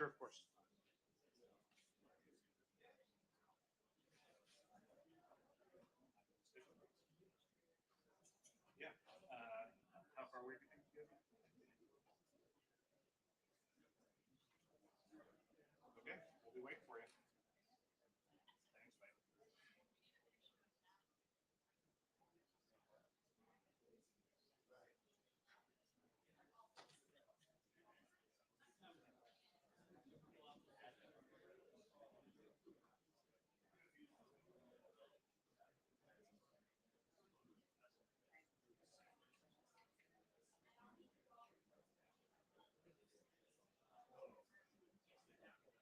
Sure, of course. Yeah. How far away do you think you guys are? Okay, we'll be waiting for you. Thanks, mate.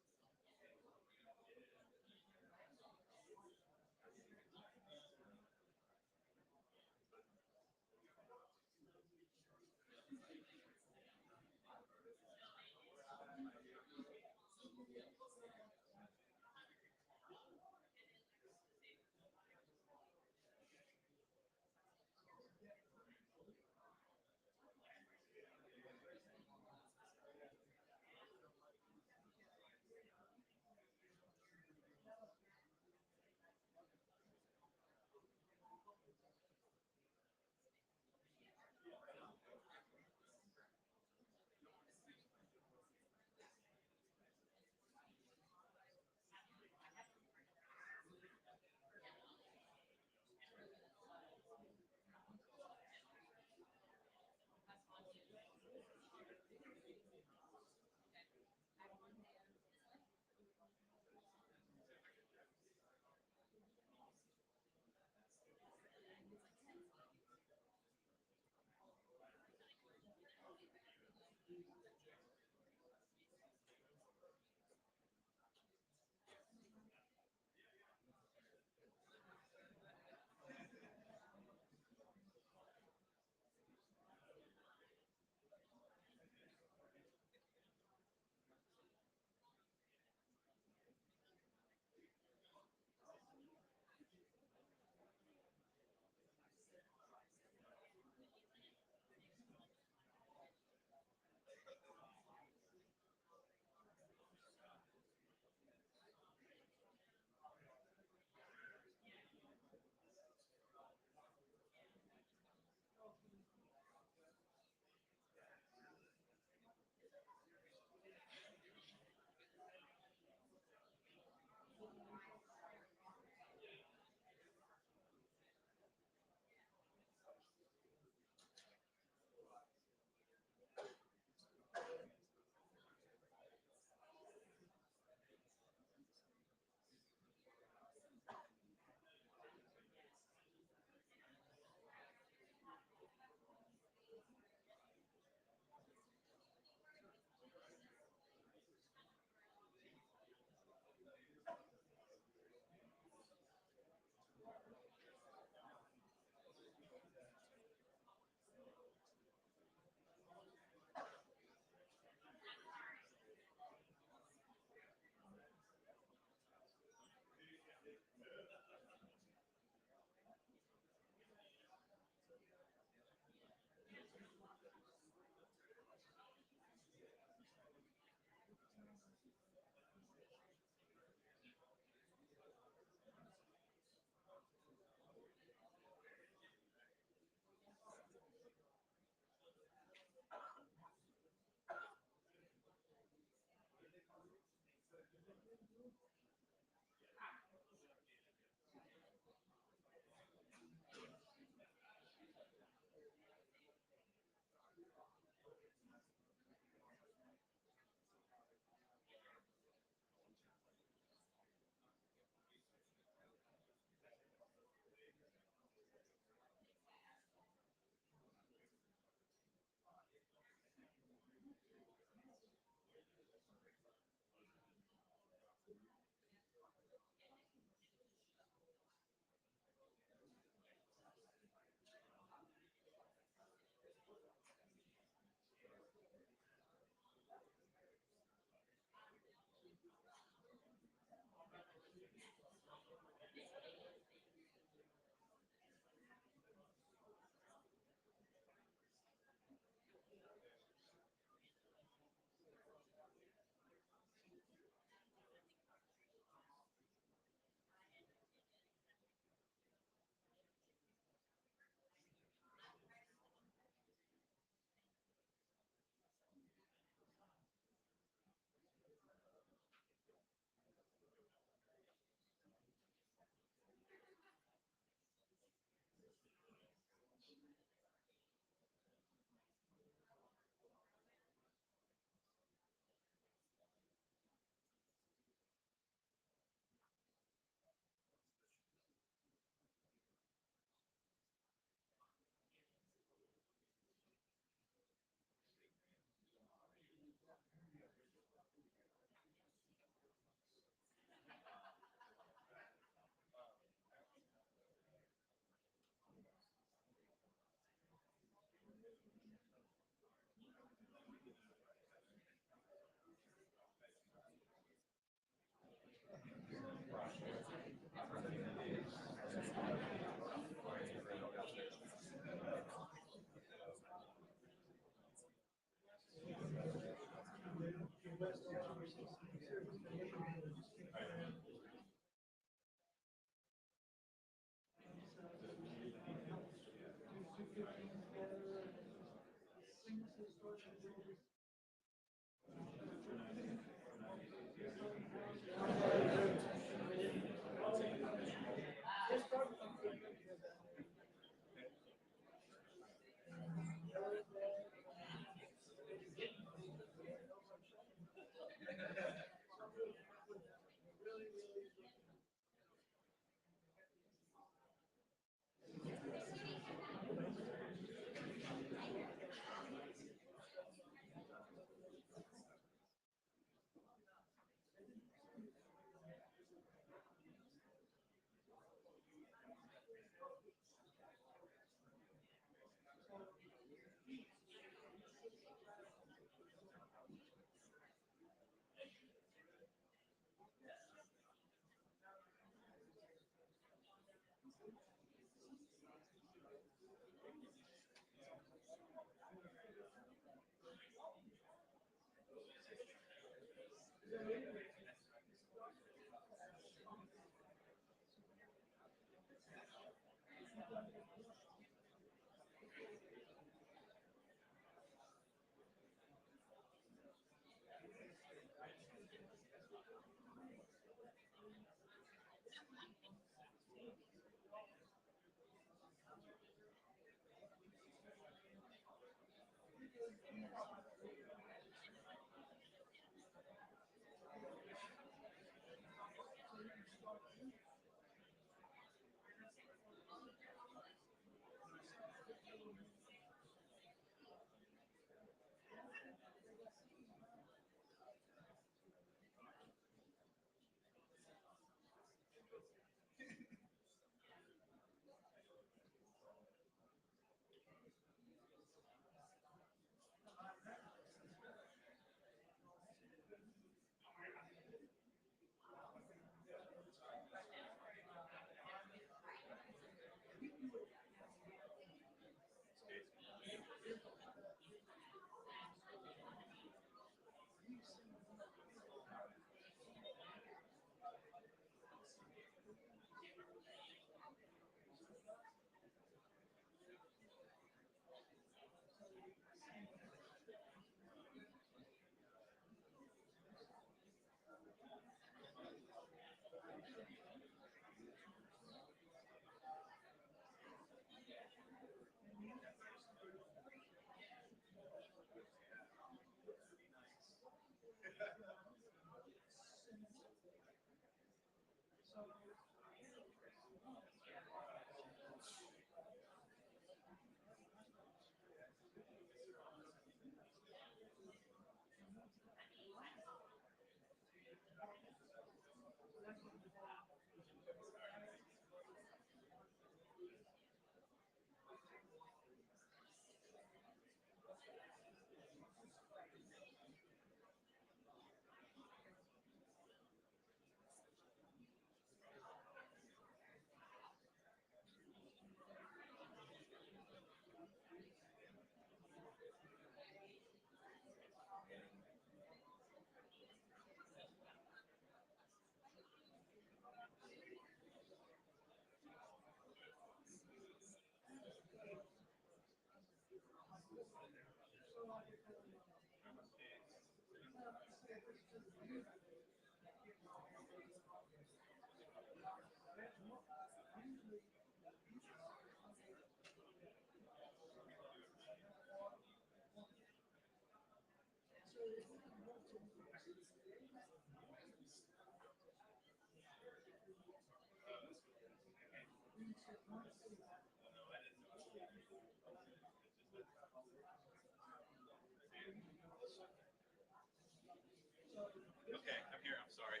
Okay, I'm here. I'm sorry.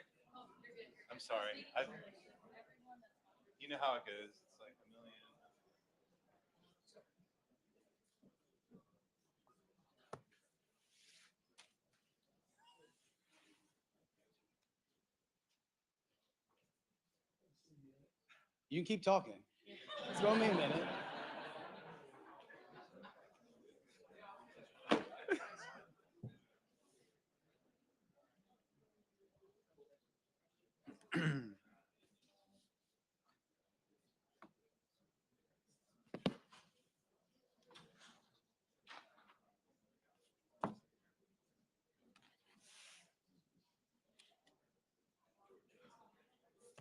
I'm sorry. You know how it goes. It's like a million. You can keep talking. Throw me a minute.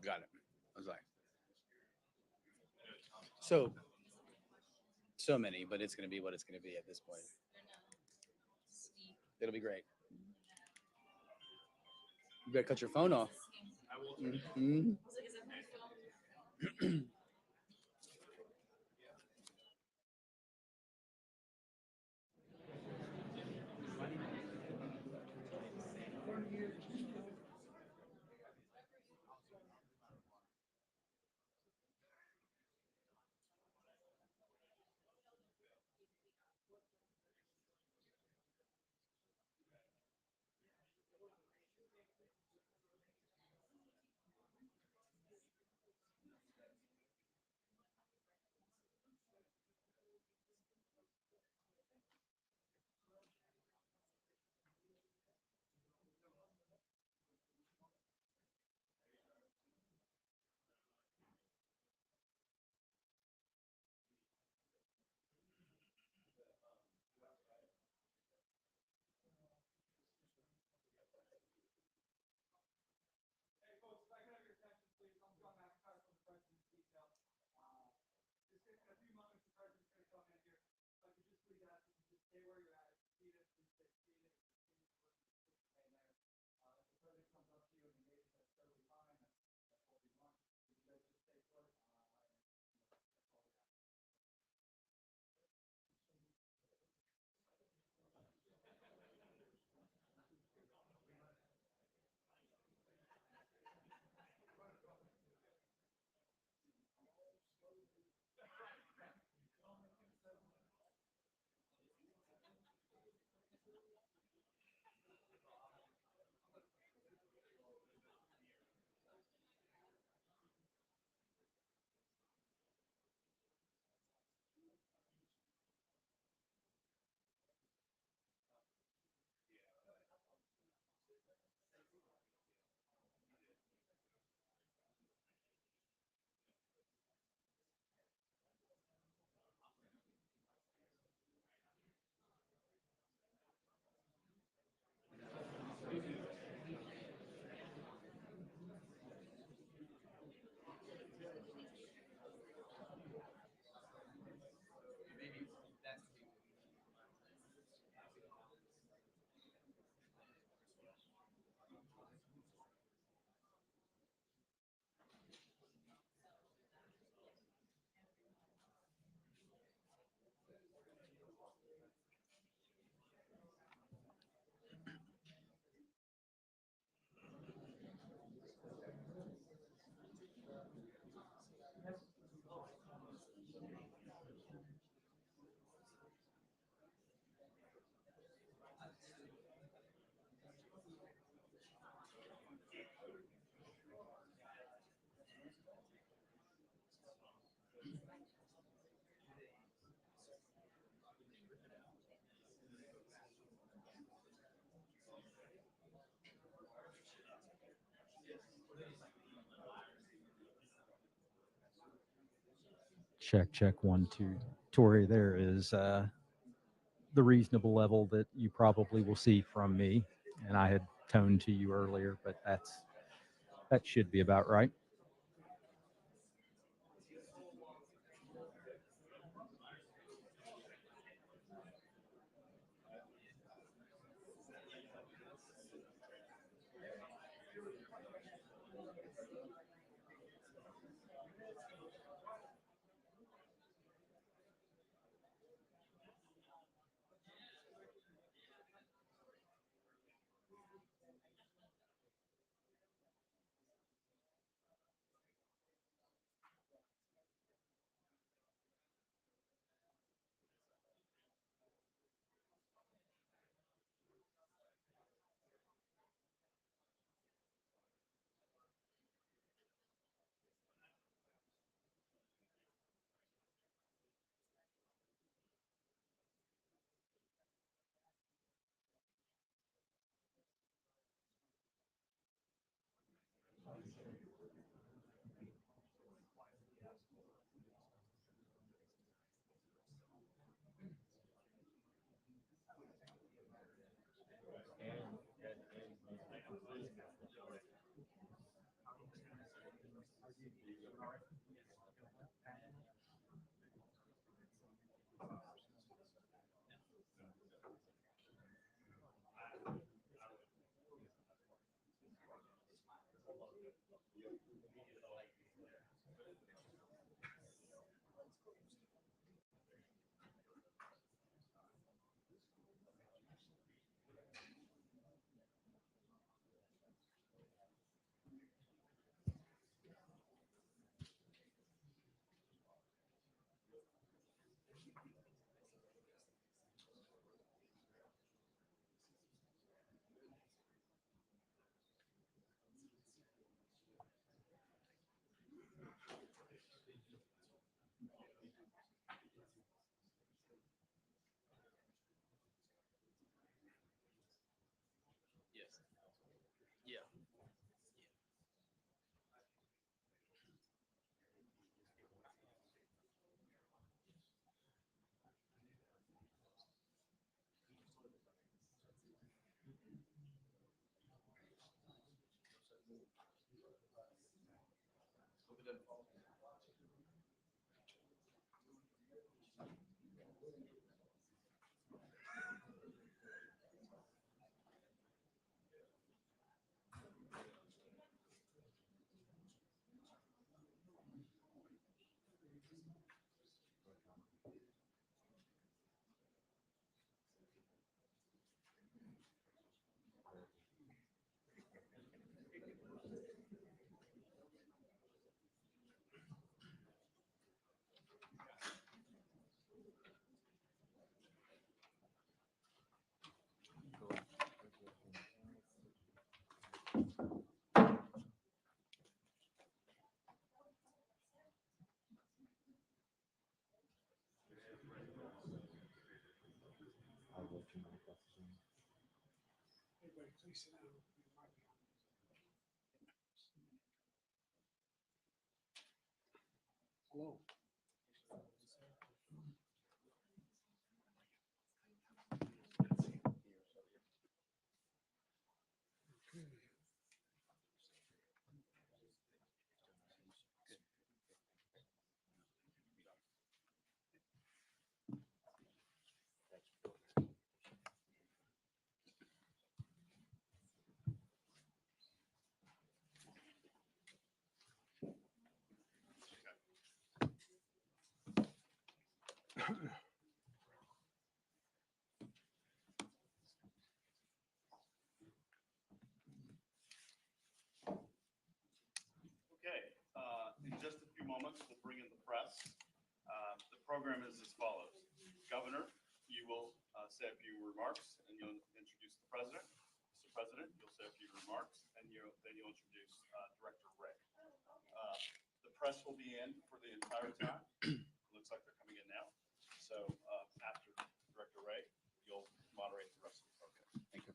Got it. I was like, so many, but it's going to be what it's going to be at this point. It'll be great. You better cut your phone off. I will. Mhm. Check, check, 1, 2. Tori, there is the reasonable level that you probably will see from me. And I had toned to you earlier, but that should be about right. Everybody, please sit down. Hello. Okay, in just a few moments, we'll bring in the press. The program is as follows. Governor, you will say a few remarks and you'll introduce the president. Mr. President, you'll say a few remarks and then you'll introduce Director Ray. The press will be in for the entire time. Looks like they're coming in now. So after Director Ray, you'll moderate the rest of the program.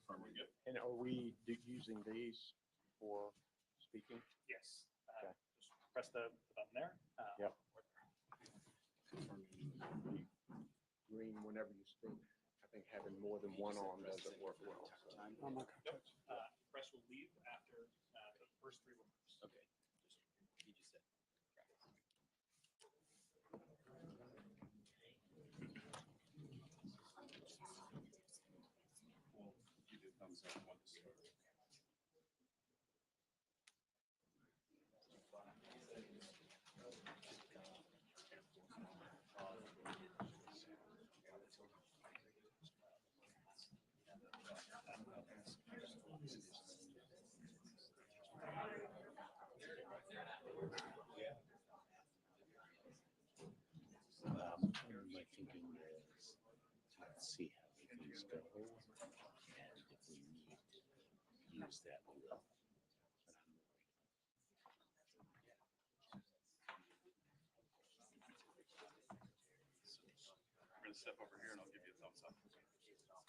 Are we good? And are we using these for speaking? Yes. Okay. Just press the button there. Yep. Green whenever you speak. I think having more than one on doesn't work well. So. I'm not gonna touch. Press will leave after the first three remarks. Okay. He just said. We'll give you a thumbs up once. My thinking is to see how things go, and if we need to use that, we will. We're going to step over here and I'll give you a thumbs up. We're just gonna turn this on.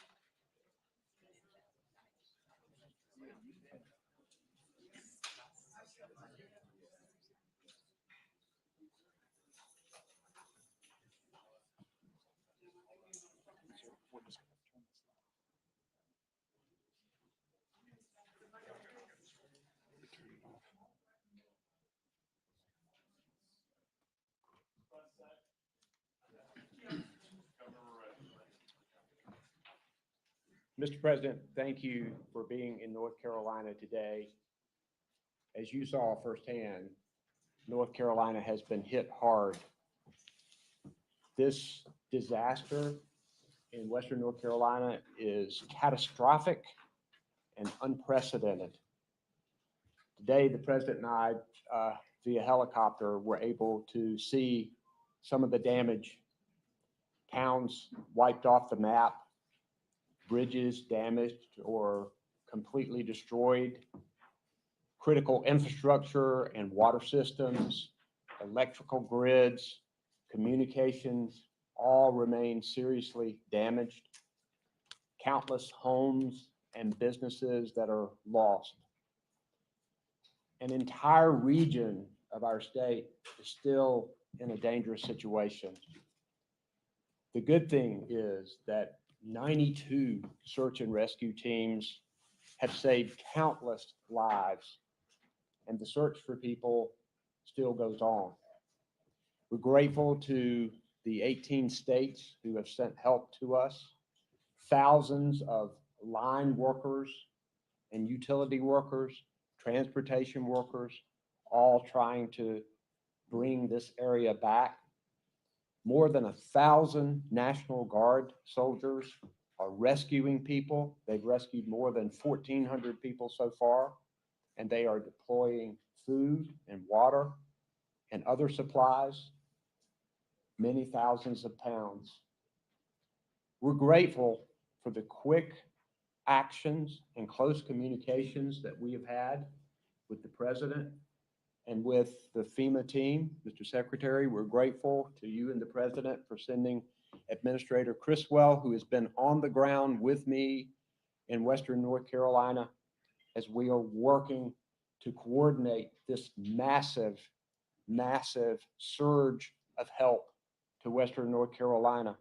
Mr. President, thank you for being in North Carolina today. As you saw firsthand, North Carolina has been hit hard. This disaster in Western North Carolina is catastrophic and unprecedented. Today, the President and I, via helicopter, were able to see some of the damage. Towns wiped off the map, bridges damaged or completely destroyed, critical infrastructure and water systems, electrical grids, communications, all remain seriously damaged. Countless homes and businesses that are lost. An entire region of our state is still in a dangerous situation. The good thing is that 92 search and rescue teams have saved countless lives, and the search for people still goes on. We're grateful to the 18 states who have sent help to us, thousands of line workers and utility workers, transportation workers, all trying to bring this area back. More than 1,000 National Guard soldiers are rescuing people. They've rescued more than 1,400 people so far, and they are deploying food and water and other supplies, many thousands of pounds. We're grateful for the quick actions and close communications that we have had with the president and with the FEMA team. Mr. Secretary, we're grateful to you and the president for sending Administrator Criswell, who has been on the ground with me in Western North Carolina as we are working to coordinate this massive surge of help to Western North Carolina.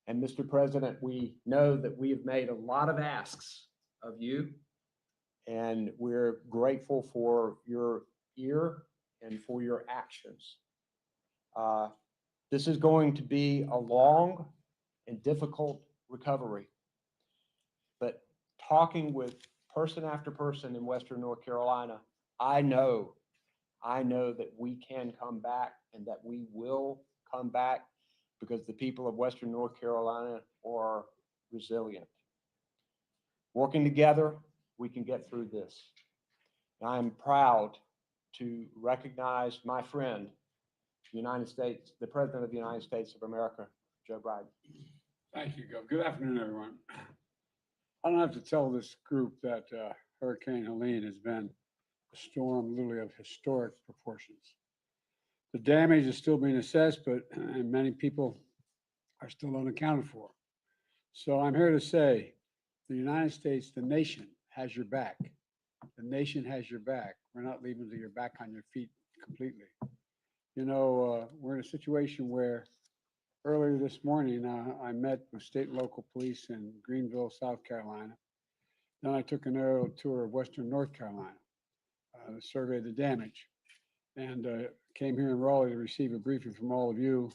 And Mr. President, we know that we have made a lot of asks of you, and we're grateful for your ear and for your actions. This is going to be a long and difficult recovery, but talking with person after person in Western North Carolina, I know that we can come back and that we will come back because the people of Western North Carolina are resilient. Working together, we can get through this. And I am proud to recognize my friend, the President of the United States of America, Joe Biden. Thank you, Gov. Good afternoon, everyone. I don't have to tell this group that Hurricane Helene has been a storm literally of historic proportions. The damage is still being assessed, but many people are still unaccounted for. So I'm here to say the United States, the nation, has your back. The nation has your back. We're not leaving until you're back on your feet completely. You know, we're in a situation where earlier this morning, I met with state and local police in Greenville, South Carolina. Then I took an aerial tour of Western North Carolina to survey the damage, and came here in Raleigh to receive a briefing from all of you.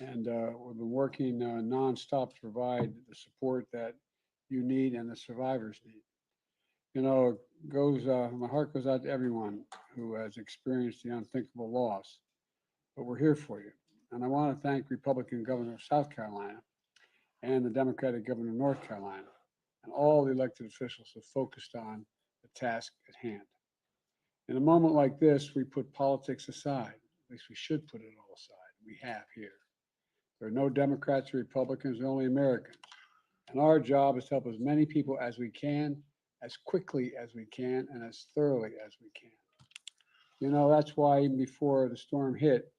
And we've been working nonstop to provide the support that you need and the survivors need. You know, my heart goes out to everyone who has experienced the unthinkable loss, but we're here for you. And I want to thank Republican Governor of South Carolina and the Democratic Governor of North Carolina and all the elected officials who focused on the task at hand. In a moment like this, we put politics aside. At least we should put it all aside. We have here. There are no Democrats or Republicans, only Americans. And our job is to help as many people as we can, as quickly as we can, and as thoroughly as we can. You know, that's why even before the storm hit,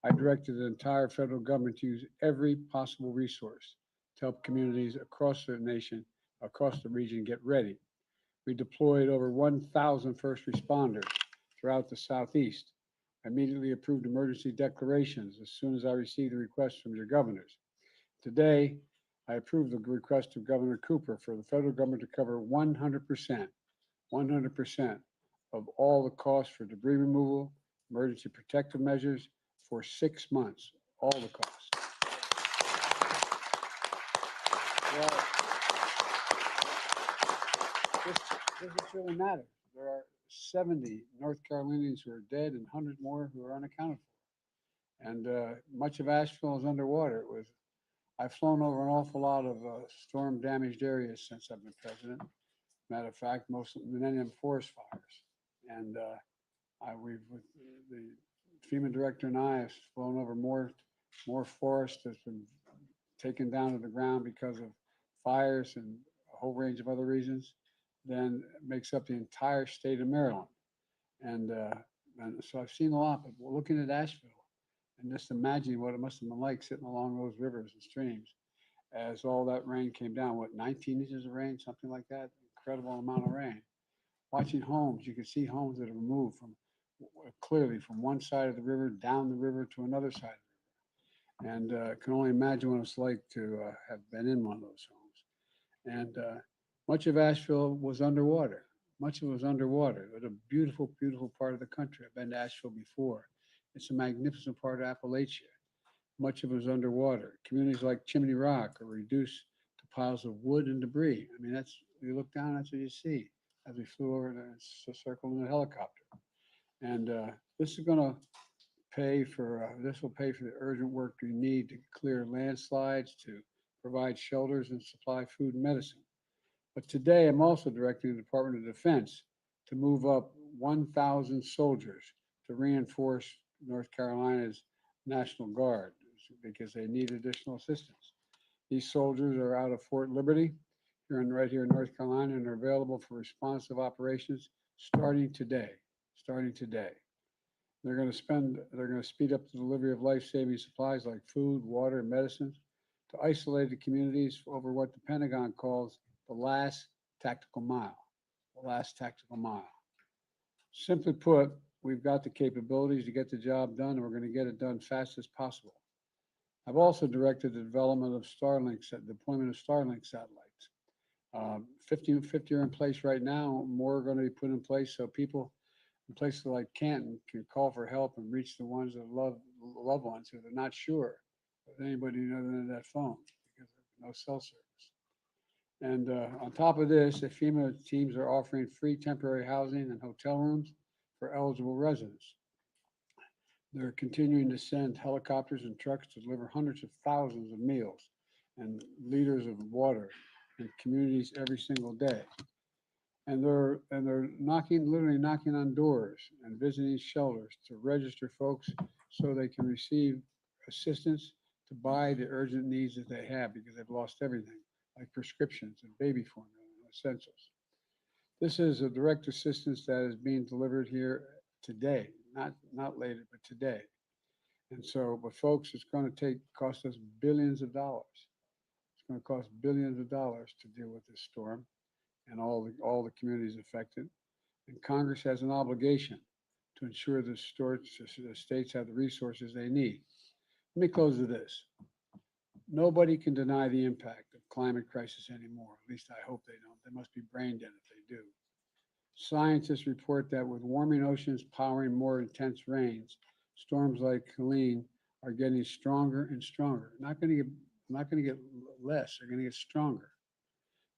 I directed the entire federal government to use every possible resource to help communities across the nation, across the region get ready. We deployed over 1,000 first responders throughout the Southeast. I immediately approved emergency declarations as soon as I received the request from your governors. Today, I approved the request of Governor Cooper for the federal government to cover 100% of all the costs for debris removal, emergency protective measures for 6 months, all the costs. Well, this really matters. There are 70 North Carolinians who are dead and 100 more who are unaccounted for. And much of Asheville is underwater. I've flown over an awful lot of storm damaged areas since I've been president. Matter of fact, most of many of them forest fires. And the FEMA director and I have flown over more forest that's been taken down to the ground because of fires and a whole range of other reasons than makes up the entire state of Maryland. And so I've seen a lot, but we're looking at Asheville and just imagining what it must have been like sitting along those rivers and streams as all that rain came down, 19 inches of rain, something like that, incredible amount of rain. Watching homes, you can see homes that are moved clearly from one side of the river down the river to another side of the river. And can only imagine what it's like to have been in one of those homes. And much of Asheville was underwater. Much of it was underwater. It was a beautiful, beautiful part of the country. I've been to Asheville before. It's a magnificent part of Appalachia. Much of it was underwater. Communities like Chimney Rock are reduced to piles of wood and debris. I mean, that's, you look down, that's what you see as we flew over the circle in a helicopter. And this is going to pay for, this will pay for the urgent work we need to clear landslides, to provide shelters and supply food and medicine. But today, I'm also directing the Department of Defense to move up 1,000 soldiers to reinforce North Carolina's National Guard because they need additional assistance. These soldiers are out of Fort Liberty, right here in North Carolina, and are available for responsive operations starting today. They're going to speed up the delivery of life-saving supplies like food, water, and medicines to isolated communities over what the Pentagon calls the last tactical mile. Simply put, we've got the capabilities to get the job done, and we're going to get it done fast as possible. I've also directed the development of deployment of Starlink satellites. 50 are in place right now. More are going to be put in place so people in places like Canton can call for help and reach the ones that loved ones who they're not sure of anybody other than that phone because there's no cell service. And on top of this, the FEMA teams are offering free temporary housing and hotel rooms for eligible residents. They're continuing to send helicopters and trucks to deliver hundreds of thousands of meals and liters of water in communities every single day. And they're literally knocking on doors and visiting shelters to register folks so they can receive assistance to buy the urgent needs that they have because they've lost everything, like prescriptions and baby formula and essentials. This is a direct assistance that is being delivered here today, not later, but today. And so, but folks, it's going to cost us billions of dollars. It's going to cost billions of dollars to deal with this storm and all the communities affected. And Congress has an obligation to ensure the states have the resources they need. Let me close with this. Nobody can deny the impact of climate crisis anymore. At least I hope they don't. They must be brain dead if they do. Scientists report that with warming oceans powering more intense rains, storms like Helene are getting stronger and stronger. Not going to get less. They're going to get stronger.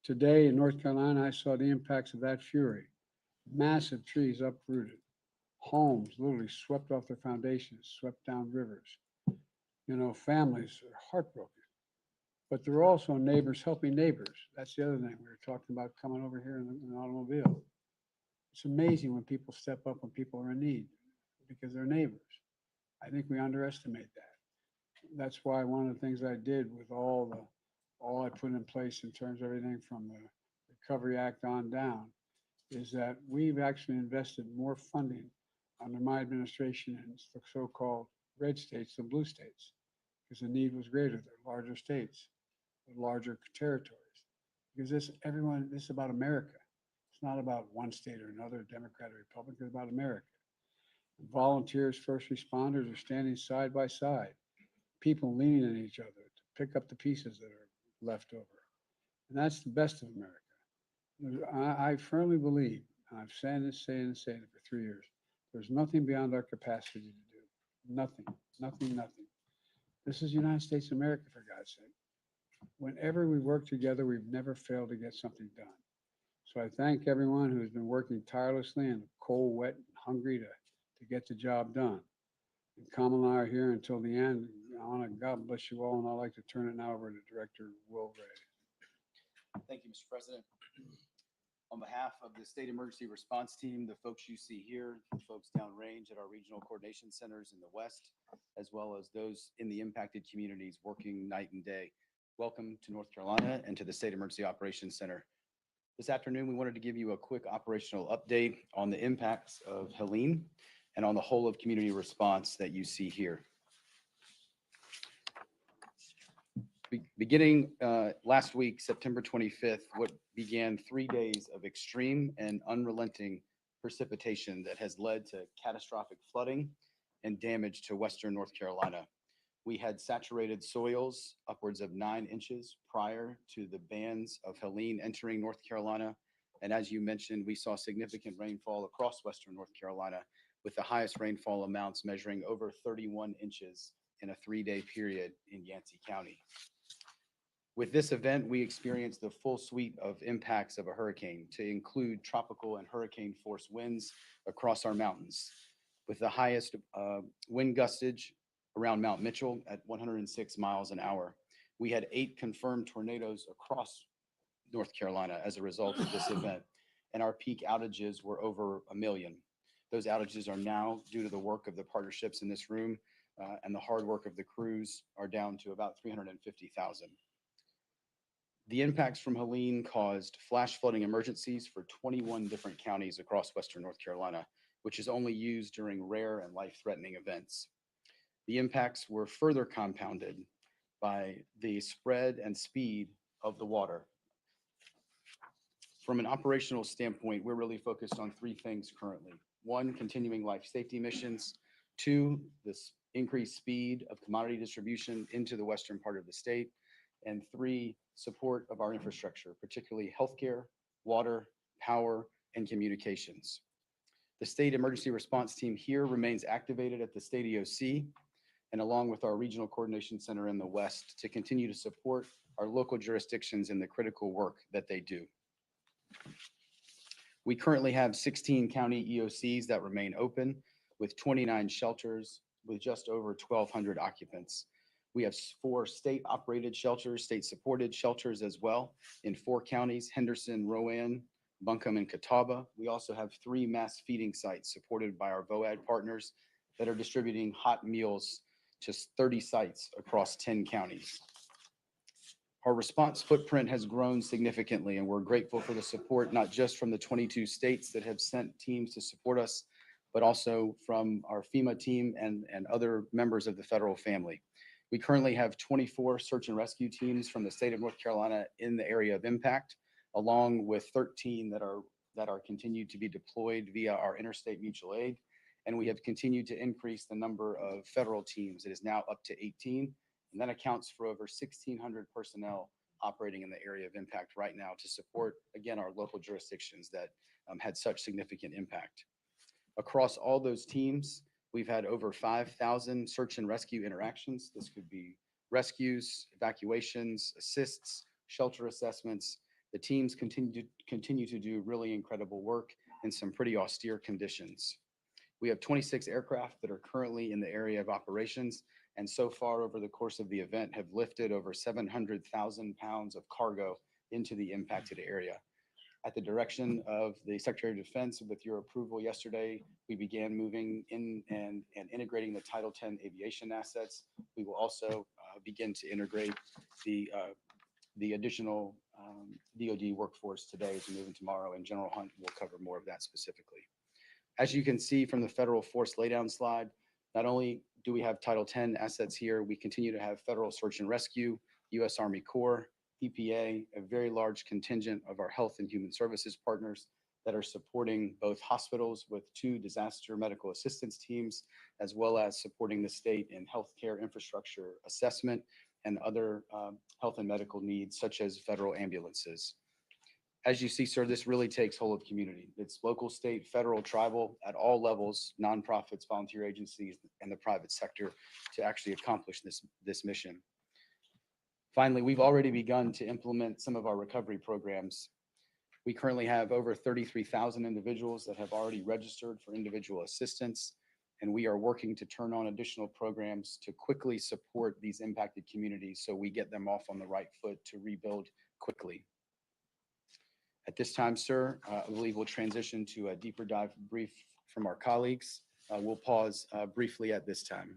Today in North Carolina, I saw the impacts of that fury. Massive trees uprooted, homes literally swept off their foundations, swept down rivers. You know, families are heartbroken. But there are also neighbors helping neighbors. That's the other thing. We were talking about coming over here in an automobile. It's amazing when people step up when people are in need because they're neighbors. I think we underestimate that. That's why one of the things I did with all I put in place in terms of everything from the Recovery Act on down is that we've actually invested more funding under my administration in the so-called red states than blue states because the need was greater. They're larger states with larger territories. Because this is about America. It's not about one state or another, Democrat or Republican, it's about America. And volunteers, first responders are standing side by side, people leaning on each other to pick up the pieces that are left over. And that's the best of America. I firmly believe, and I've saying it for 3 years, there's nothing beyond our capacity to do. Nothing. This is the United States of America, for God's sake. Whenever we work together, we've never failed to get something done. So I thank everyone who has been working tirelessly and cold, wet, and hungry to get the job done. And Kamal and I are here until the end. God bless you all, and I'd like to turn it now over to Director Will Ray. Thank you, Mr. President. On behalf of the State Emergency Response Team, the folks you see here, the folks downrange at our regional coordination centers in the West, as well as those in the impacted communities working night and day, welcome to North Carolina and to the State Emergency Operations Center. This afternoon, we wanted to give you a quick operational update on the impacts of Helene and on the whole of community response that you see here. Beginning last week, September 25th, what began 3 days of extreme and unrelenting precipitation that has led to catastrophic flooding and damage to Western North Carolina. We had saturated soils upwards of 9 inches prior to the bands of Helene entering North Carolina, And as you mentioned, we saw significant rainfall across Western North Carolina, with the highest rainfall amounts measuring over 31 inches in a 3-day period in Yancey County. With this event, we experienced the full suite of impacts of a hurricane, to include tropical and hurricane force winds across our mountains, with the highest wind gustage around Mount Mitchell at 106 miles an hour. We had 8 confirmed tornadoes across North Carolina as a result of this event, and our peak outages were over 1 million. Those outages are now, due to the work of the partnerships in this room and the hard work of the crews, are down to about 350,000. The impacts from Helene caused flash flooding emergencies for 21 different counties across Western North Carolina, which is only used during rare and life-threatening events. The impacts were further compounded by the spread and speed of the water. From an operational standpoint, we're really focused on 3 things currently. 1, continuing life safety missions. 2, this increased speed of commodity distribution into the western part of the state. And 3, support of our infrastructure, particularly healthcare, water, power, and communications. The state emergency response team here remains activated at the state EOC, and along with our regional coordination center in the west, to continue to support our local jurisdictions in the critical work that they do. We currently have 16 county EOCs that remain open, with 29 shelters with just over 1,200 occupants. We have 4 state-operated shelters, state-supported shelters as well, in 4 counties: Henderson, Rowan, Buncombe, and Catawba. We also have 3 mass feeding sites supported by our VOAD partners that are distributing hot meals to 30 sites across 10 counties. Our response footprint has grown significantly, and we're grateful for the support, not just from the 22 states that have sent teams to support us, but also from our FEMA team and other members of the federal family. We currently have 24 search and rescue teams from the state of North Carolina in the area of impact, along with 13 that are continued to be deployed via our interstate mutual aid. And we have continued to increase the number of federal teams. It is now up to 18, and that accounts for over 1,600 personnel operating in the area of impact right now to support, again, our local jurisdictions that had such significant impact. Across all those teams, we've had over 5,000 search and rescue interactions. This could be rescues, evacuations, assists, shelter assessments. The teams continue to do really incredible work in some pretty austere conditions. We have 26 aircraft that are currently in the area of operations, and so far over the course of the event have lifted over 700,000 pounds of cargo into the impacted area. At the direction of the Secretary of Defense, with your approval yesterday, we began moving in and integrating the Title X aviation assets. We will also begin to integrate the additional DoD workforce today as we move in tomorrow, and General Hunt will cover more of that specifically. As you can see from the federal force laydown slide, not only do we have Title X assets here, we continue to have federal search and rescue, U.S. Army Corps, EPA, a very large contingent of our health and human services partners that are supporting both hospitals with 2 disaster medical assistance teams, as well as supporting the state in healthcare infrastructure assessment and other health and medical needs, such as federal ambulances. As you see, sir, this really takes whole of community. It's local, state, federal, tribal, at all levels, nonprofits, volunteer agencies, and the private sector to actually accomplish this mission. Finally, we've already begun to implement some of our recovery programs. We currently have over 33,000 individuals that have already registered for individual assistance, and we are working to turn on additional programs to quickly support these impacted communities so we get them off on the right foot to rebuild quickly. At this time, sir, I believe we'll transition to a deeper dive brief from our colleagues. We'll pause briefly at this time.